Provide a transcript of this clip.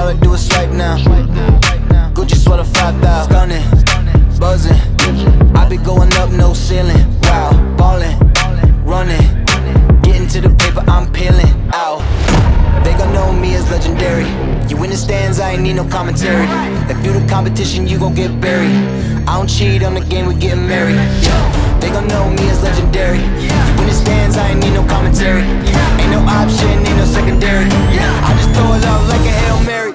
all I do is swipe now. Gucci sweater 5,000, stunning, buzzing. I be going up, no ceiling. Wow, ballin', running, getting to the paper, I'm peeling out. They gon' know me as legendary. You in the stands, I ain't need no commentary. If you the competition, you gon' get buried. I don't cheat on the game, we getting married. Yeah. They gon' know me as legendary. You in the stands, I ain't need no commentary. Ain't no option, ain't no secondary. I just throw it up like a Hail Mary.